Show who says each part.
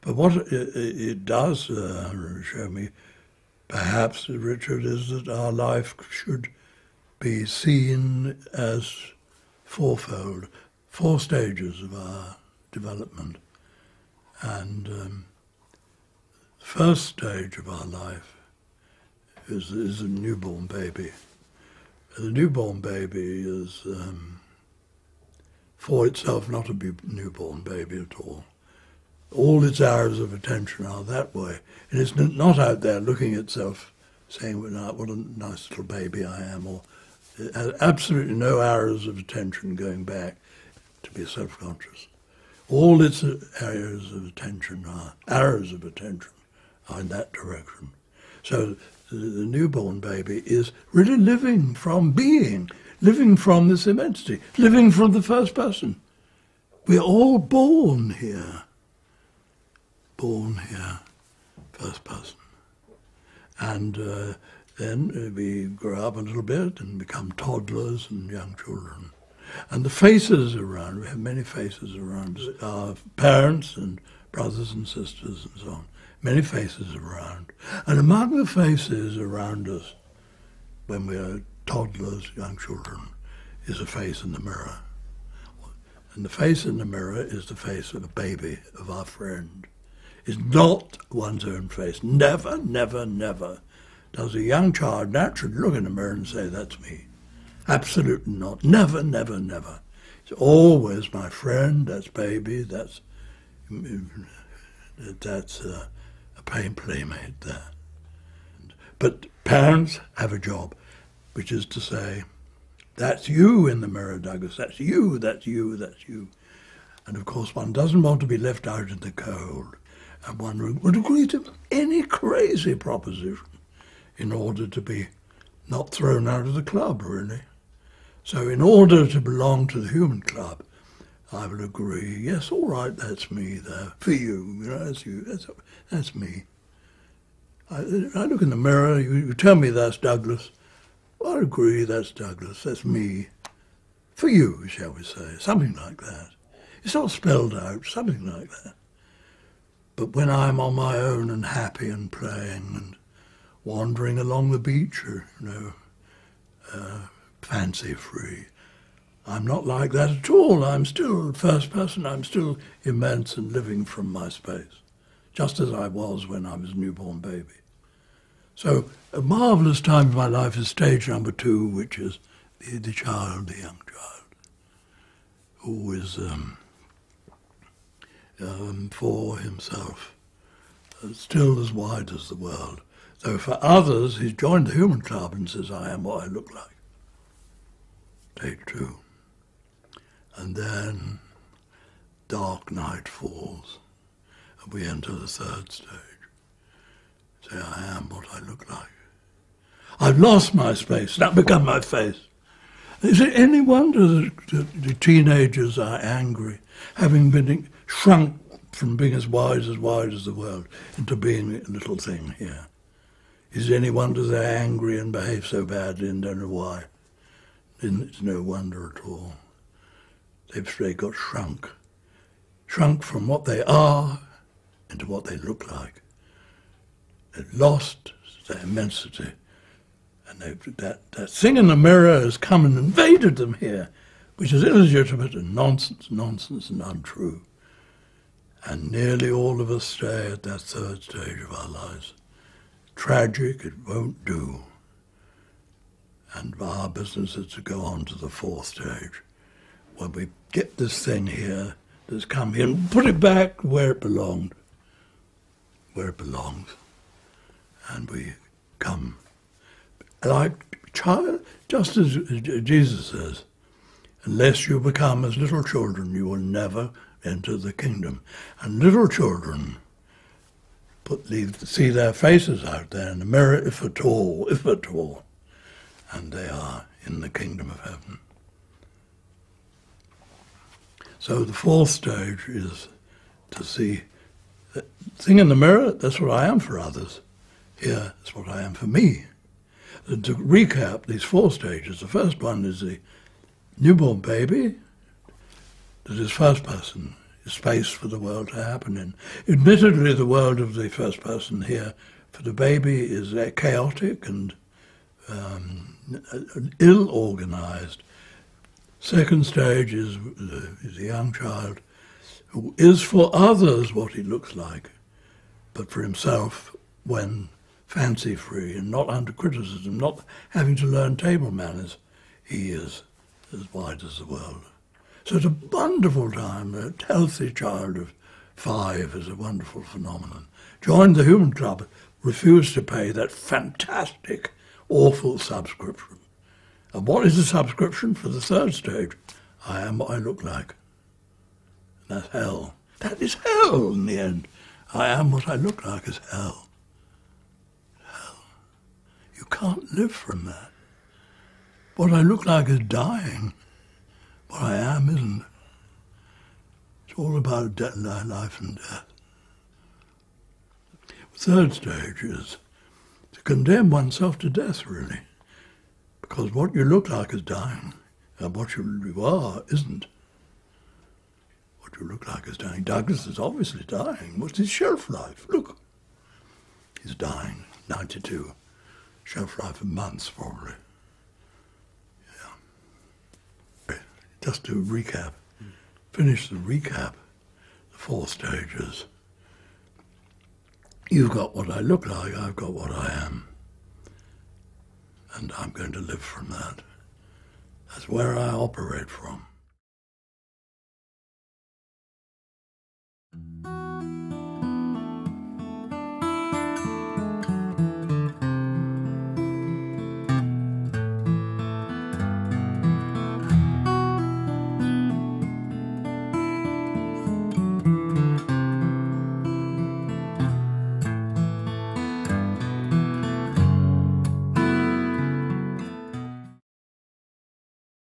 Speaker 1: But what it does show me, perhaps, Richard, is that our life should be seen as fourfold, 4 stages of our development. And the first stage of our life is a newborn baby. The newborn baby is, for itself, not a newborn baby at all. All its hours of attention are that way. And it's not out there looking at itself saying, well, what a nice little baby I am, or it has absolutely no hours of attention going back to be self-conscious. All its areas of attention are, hours of attention are in that direction. So the newborn baby is really living from being, living from this immensity, living from the first person. We're all born here, first person. And then we grow up a little bit and become toddlers and young children. And the faces around, we have many faces around us, our parents and brothers and sisters and so on. Many faces around. And among the faces around us, when we are toddlers, young children, is a face in the mirror. And the face in the mirror is the face of a baby, of our friend. It's not one's own face. Never, never, never does a young child naturally look in the mirror and say, that's me. Absolutely not. Never, never, never. It's always my friend, that's baby, that's a playmate there. But parents have a job, which is to say, that's you in the mirror, Douglas, that's you, that's you, that's you. And of course one doesn't want to be left out in the cold, and one would agree to any crazy proposition in order to be not thrown out of the club, really. So in order to belong to the human club, I will agree, yes, all right, that's me there, for you, that's you, that's me. I look in the mirror, you tell me that's Douglas, I agree, that's Douglas, that's me. For you, shall we say, something like that. It's not spelled out, something like that. But when I'm on my own and happy and playing and wandering along the beach, fancy-free, I'm not like that at all. I'm still first person, I'm still immense and living from my space, just as I was when I was a newborn baby. So a marvellous time of my life is stage number 2, which is the child, the young child, who is for himself, still as wide as the world. Though for others, he's joined the human club and says, I am what I look like. Stage 2. And then dark night falls, and we enter the 3rd stage. Say, I am what I look like. I've lost my space, now become my face. Is it any wonder that the teenagers are angry, having been shrunk from being as wide as the world into being a little thing here? Is it any wonder they're angry and behave so badly and don't know why? It's no wonder at all. They've got shrunk from what they are into what they look like. They've lost their immensity. And that thing in the mirror has come and invaded them here, which is illegitimate and nonsense and untrue. And nearly all of us stay at that 3rd stage of our lives. Tragic, it won't do. And our business is to go on to the 4th stage, when we get this thing here that's come here and put it back where it belongs. And we come like child, just as Jesus says, unless you become as little children, you will never enter the kingdom. And little children see their faces out there in the mirror, if at all, and they are in the kingdom of heaven. So the 4th stage is to see the thing in the mirror, that's what I am for others. Here, that's what I am for me. And to recap these 4 stages, the first one is the newborn baby, that is first person, space for the world to happen in. Admittedly, the world of the first person here for the baby is chaotic and ill-organized. Second stage is a young child who is for others what he looks like, but for himself, when fancy-free and not under criticism, not having to learn table manners, he is as wide as the world. So it's a wonderful time. A healthy child of 5 is a wonderful phenomenon. Joined the Human Club, refused to pay that fantastic, awful subscription. And what is the subscription for the third stage? I am what I look like. And that's hell. That is hell in the end. I am what I look like is hell. Hell. You can't live from that. What I look like is dying. What I am isn't. It's all about life and death. The third stage is to condemn oneself to death, really. Because what you look like is dying, and what you are isn't. What you look like is dying. Douglas is obviously dying. What's his shelf life? Look. He's dying, 92. Shelf life of months, probably. Yeah. Just to recap, finish the recap, the 4 stages. You've got what I look like, I've got what I am. And I'm going to live from that. That's where I operate from.